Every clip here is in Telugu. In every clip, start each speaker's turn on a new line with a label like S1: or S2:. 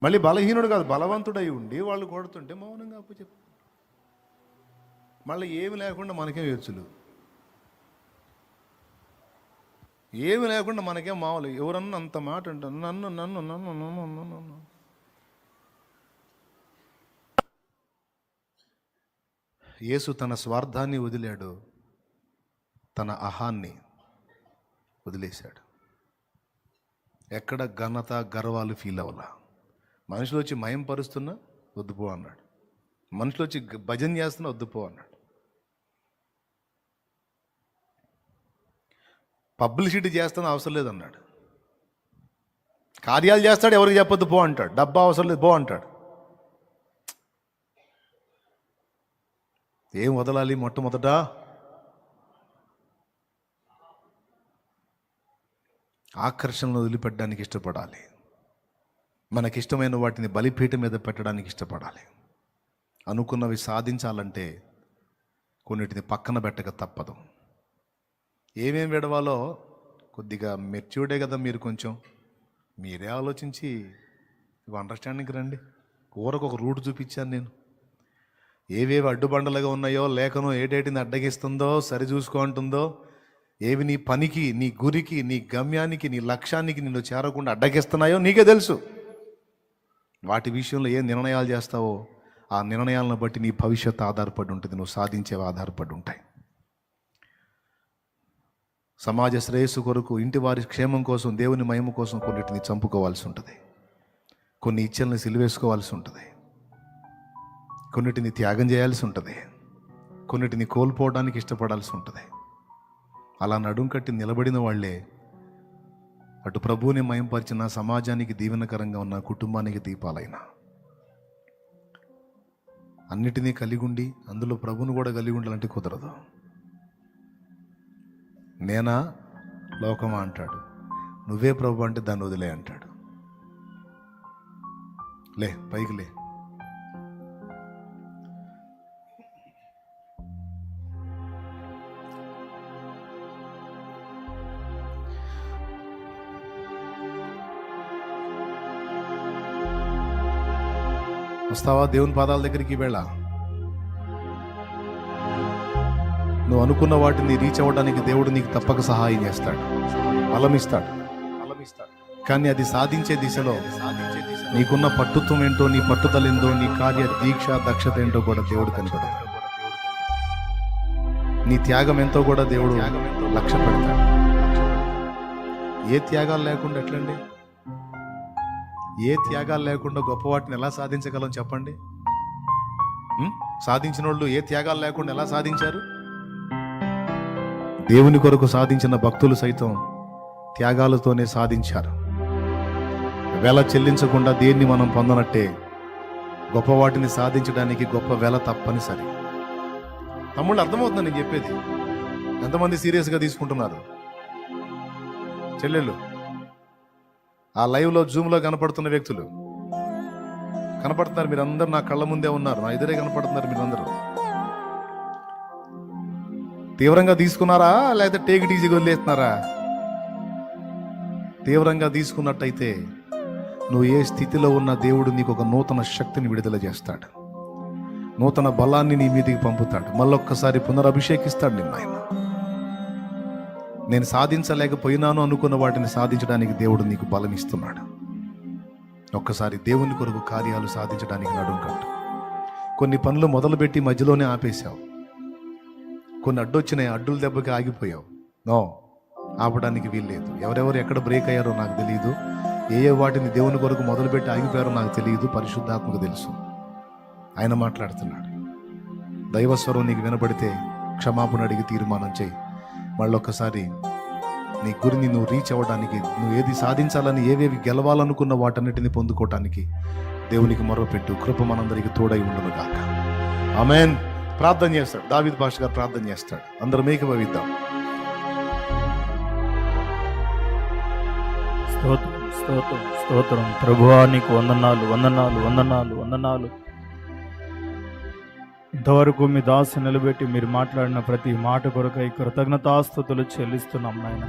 S1: మళ్ళీ బలహీనుడు కాదు, బలవంతుడై ఉండి వాళ్ళు కొడుతుంటే మౌనంగా అప్పచెప్పు. మళ్ళీ ఏమి లేకుండా మనకేం ఎచ్చులు, ఏమి లేకుండా మనకేం మామూలు. ఎవరన్నా అంత మాట అంటారు, నన్ను నన్ను నన్ను నన్ను నన్ను. యేసు తన స్వార్థాన్ని వదిలాడు, తన అహాన్ని వదిలేశాడు. ఎక్కడ ఘనత గర్వాలు ఫీల్ అవ్వాల. మనుషులు వచ్చి మయం పరుస్తున్నా వద్దుపో అన్నాడు, మనుషులు వచ్చి భజన చేస్తున్నా వద్దుపో అన్నాడు. పబ్లిసిటీ చేస్తున్నా అవసరం లేదన్నాడు. కార్యాలు చేస్తాడు, ఎవరికి చెప్పొద్దు పో అంటాడు. డబ్బా అవసరం లేదు పో అంటాడు. ఏం వదలాలి? మొట్టమొదట ఆకర్షణను వదిలిపెట్టడానికి ఇష్టపడాలి. మనకిష్టమైన వాటిని బలిపీఠం మీద పెట్టడానికి ఇష్టపడాలి. అనుకున్నవి సాధించాలంటే కొన్నిటిని పక్కన పెట్టక తప్పదు. ఏమేం విడవాలో కొద్దిగా మెచ్యూర్డే కదా మీరు, కొంచెం మీరే ఆలోచించి అండర్స్టాండింగ్కి రండి. ఊరకు ఒక రూట్ చూపించాను నేను. ఏవేవి అడ్డుబండలుగా ఉన్నాయో, లేఖనం ఏటేటిని అడ్డగిస్తుందో సరి చూసుకుంటుందో, ఏవి నీ పనికి, నీ గురికి, నీ గమ్యానికి, నీ లక్ష్యానికి నిన్ను చేరకుండా అడ్డగిస్తున్నాయో నీకే తెలుసు. వాటి విషయంలో ఏ నిర్ణయాలు చేస్తావో ఆ నిర్ణయాలను బట్టి నీ భవిష్యత్తు ఆధారపడి ఉంటుంది, నువ్వు సాధించేవి ఆధారపడి ఉంటాయి. సమాజ శ్రేయస్సు కొరకు, ఇంటి వారి క్షేమం కోసం, దేవుని మహిమ కోసం కొన్నిటిని చంపుకోవాల్సి ఉంటుంది, కొన్ని ఇచ్చల్ని సిలివేసుకోవాల్సి ఉంటుంది, కొన్నిటిని త్యాగం చేయాల్సి ఉంటుంది, కొన్నిటిని కోల్పోవడానికి ఇష్టపడాల్సి ఉంటుంది. అలా నడుం కట్టి నిలబడిన వాళ్ళే అటు ప్రభువుని మయంపరిచిన, సమాజానికి దీవెనకరంగా ఉన్న, కుటుంబానికి దీపాలైన. అన్నిటినీ కలిగి ఉండి అందులో ప్రభువును కూడా కలిగి ఉండాలంటే కుదరదు. నేనా లోకమా అంటాడు, నువ్వే ప్రభు అంటే దాన్ని వదిలే అంటాడు. లే పైకి లే. వస్తావా దేవుని పాదాల దగ్గరికి? వేళ నువ్వు అనుకున్న వాటిని రీచ్ అవ్వడానికి దేవుడు నీకు తప్పక సహాయం చేస్తాడు, బలమిస్తాడు. కానీ అది సాధించే దిశలో నీకున్న పట్టుత్వం ఏంటో, నీ పట్టుదల ఏందో, నీ కార్య దీక్ష దక్షత ఏంటో కూడా దేవుడు కనిపెడతాడు. నీ త్యాగం ఎంతో కూడా దేవుడు లక్ష్య పెడతాడు. ఏ త్యాగాలు లేకుండా ఎట్లండి? ఏ త్యాగాలు లేకుండా గొప్ప వాటిని ఎలా సాధించగలం చెప్పండి? సాధించిన వాళ్ళు ఏ త్యాగాలు లేకుండా ఎలా సాధించారు? దేవుని కొరకు సాధించిన భక్తులు సైతం త్యాగాలతోనే సాధించారు. వెల చెల్లించకుండా దేన్ని మనం పొందనట్టే గొప్ప వాటిని సాధించడానికి గొప్ప వెల తప్పనిసరి. తమ్ముళ్ళు అర్థమవుతుంది నేను చెప్పేది? ఎంతమంది సీరియస్గా తీసుకుంటున్నారు? చెల్లెళ్ళు, ఆ లైవ్లో జూమ్లో కనపడుతున్న వ్యక్తులు కనపడుతున్నారు, మీరందరూ నా కళ్ళ ముందే ఉన్నారు, నా ఎదురే కనపడుతున్నారు. మీరందరూ తీవ్రంగా తీసుకున్నారా లేకపోతే టేక్ ఇట్ ఈజీగా వదిలేస్తున్నారా? తీవ్రంగా తీసుకున్నట్టయితే నువ్వు ఏ స్థితిలో ఉన్న దేవుడు నీకు ఒక నూతన శక్తిని విడుదల చేస్తాడు, నూతన బలాన్ని నీ మీదికి పంపుతాడు, మళ్ళొక్కసారి పునరభిషేకిస్తాడు నిన్ను ఆయన. నేను సాధించలేకపోయినాను అనుకున్న వాటిని సాధించడానికి దేవుడు నీకు బలం ఇస్తున్నాడు. ఒక్కసారి దేవుని కొరకు కార్యాలు సాధించడానికి నడుం కట్టు. కొన్ని పనులు మొదలుపెట్టి మధ్యలోనే ఆపేశావు, కొన్ని అడ్డొచ్చినాయి, అడ్డుల దెబ్బకి ఆగిపోయావు. నో, ఆపడానికి వీల్లేదు. ఎవరెవరు ఎక్కడ బ్రేక్ అయ్యారో నాకు తెలియదు, ఏ వాటిని దేవుని కొరకు మొదలుపెట్టి ఆగిపోయారో నాకు తెలియదు, పరిశుద్ధాత్మకు తెలుసు. ఆయన మాట్లాడుతున్నాడు. దైవస్వరం నీకు వినబడితే క్షమాపణ అడిగి తీర్మానం చేయి. మళ్ళొక్కసారి నీ గురిని నువ్వు రీచ్ అవ్వడానికి, నువ్వు ఏది సాధించాలని, ఏవేవి గెలవాలనుకున్న వాటన్నిటిని పొందుకోవటానికి దేవునికి మొరపెట్టు. కృప మనందరికి తోడై ఉండును గాక. ఆమేన్. ప్రార్థన చేస్తాడు దావీదు పాష గారు, ప్రార్థన చేస్తాడు. అందరం ఏకీభవిద్దాం.
S2: స్తోత్రం స్తోత్రం స్తోత్రం. ప్రభువా నీకు వందనాలు వందనాలు వందనాలు వందనాలు. ఇంతవరకు మీ దాసు నిలబెట్టి మీరు మాట్లాడిన ప్రతి మాట కొరకై కృతజ్ఞతాస్తుతులు చెల్లిస్తున్నాం నాయన.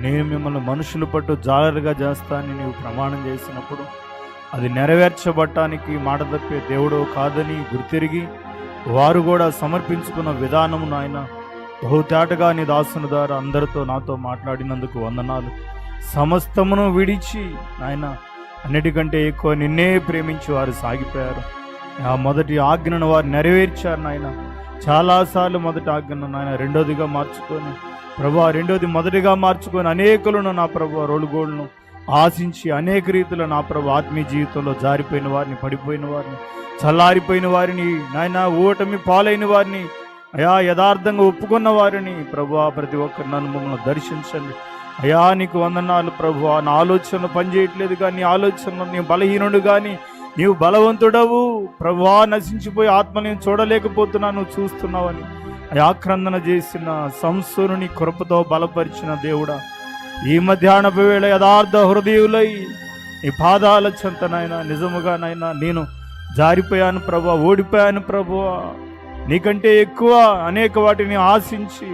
S2: నేను మిమ్మల్ని మనుషులు పట్టు జాలరుగా చేస్తానని నీవు ప్రమాణం చేసినప్పుడు అది నెరవేర్చబడటానికి మాట తప్పే దేవుడో కాదని గుర్తిరిగి వారు కూడా సమర్పించుకున్న విధానం నాయన బహుతేటగా నీ దాసుని ద్వారా అందరితో నాతో మాట్లాడినందుకు వందనాలు. సమస్తమును విడిచి నాయన అన్నిటికంటే ఎక్కువ నిన్నే ప్రేమించి వారు సాగిపోయారు. ఆ మొదటి ఆజ్ఞను వారు నెరవేర్చారు నాయన. చాలాసార్లు మొదటి ఆజ్ఞను నాయన రెండోదిగా మార్చుకొని ప్రభా, రెండోది మొదటిగా మార్చుకొని అనేకులను నా ప్రభు రోలుగోళ్ళను ఆశించి అనేక రీతిలో నా ప్రభు ఆత్మీయ జీవితంలో జారిపోయిన వారిని, పడిపోయిన వారిని, చల్లారిపోయిన వారిని నాయన, ఓటమి పాలైన వారిని, అయా యథార్థంగా ఒప్పుకున్న వారిని ప్రభు ప్రతి ఒక్కరు నన్ను మమ్మల్ని దర్శించండి. అయా నీకు వందనాలు ప్రభు. నా ఆలోచనలు పనిచేయట్లేదు కానీ ఆలోచనలు నీ బలహీనుడు కానీ నీవు బలవంతుడవు ప్రభు. నశించిపోయి ఆత్మ నేను చూడలేకపోతున్నాను, చూస్తున్నావని ఆక్రందన చేసిన సంసోనుని కృపతో బలపరిచిన దేవుడా, ఈ మధ్యాహ్నపు వేళ యథార్థ హృదయులై ఈ పాదాల చెంతనైనా నిజముగానైనా నేను జారిపోయాను ప్రభు, ఓడిపోయాను ప్రభు. నీకంటే ఎక్కువ అనేక వాటిని ఆశించి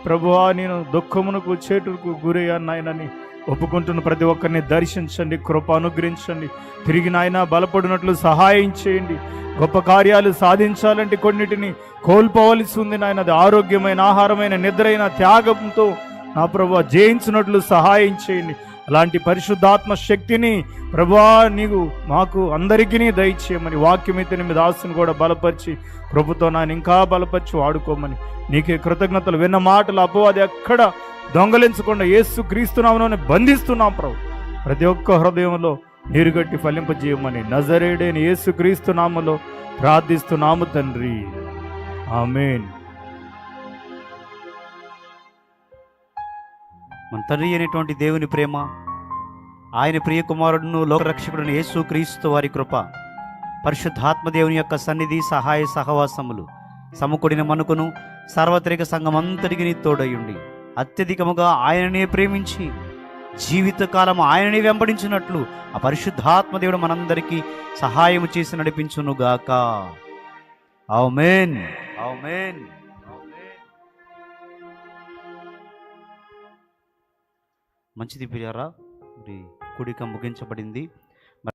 S2: ప్రభువా నేను దుఃఖమునకు చేటుకు గురయ్యాను నాయనని ఒప్పుకుంటున్న ప్రతి ఒక్కరిని దర్శించండి, కృప అనుగ్రహించండి. తిరిగి నాయన బలపడినట్లు సహాయం చేయండి. గొప్ప కార్యాలు సాధించాలంటే కొన్నిటిని కోల్పోవలసి ఉంది నాయన. అది ఆరోగ్యమైన, ఆహారమైన, నిద్రైన, త్యాగంతో నా ప్రభువా జయించినట్లు సహాయం చేయండి. అలాంటి పరిశుద్ధాత్మ శక్తిని ప్రభువా నీవు మాకు అందరికీ దయచేయమని, వాక్యమైతే మీ దాసుని కూడా బలపరిచి కృపతో నాయన ఇంకా బలపరిచి వాడుకోమని నీకే కృతజ్ఞతలు. విన్న మాటలు అపవాది ఎక్కడ దొంగలించకుండా యేసు క్రీస్తునామమున బంధిస్తున్నాం ప్రభు. ప్రతి ఒక్క హృదయంలో నీరుగట్టి ఫలింపజేయమని నజరేయుడైన యేసు క్రీస్తు నామములో ప్రార్థిస్తున్నాము తండ్రి, ఆమేన్.
S3: మన తండ్రి అయినటువంటి దేవుని ప్రేమ, ఆయన ప్రియ కుమారుడును లోకరక్షకుడును యేసు క్రీస్తు వారి కృప, పరిశుద్ధాత్మ దేవుని యొక్క సన్నిధి, సహాయ సహవాసములు సమకూడిన మనకును సార్వత్రిక సంఘమంతటికి తోడయుండి అత్యధికముగా ఆయననే ప్రేమించి జీవితకాలం ఆయననే వెంబడించినట్లు ఆ పరిశుద్ధాత్మ దేవుడు మనందరికీ సహాయము చేసి నడిపించునుగాక. ఆమేన్, ఆమేన్. మంచిది ప్రియారా, మరి కూడిక ముగించబడింది.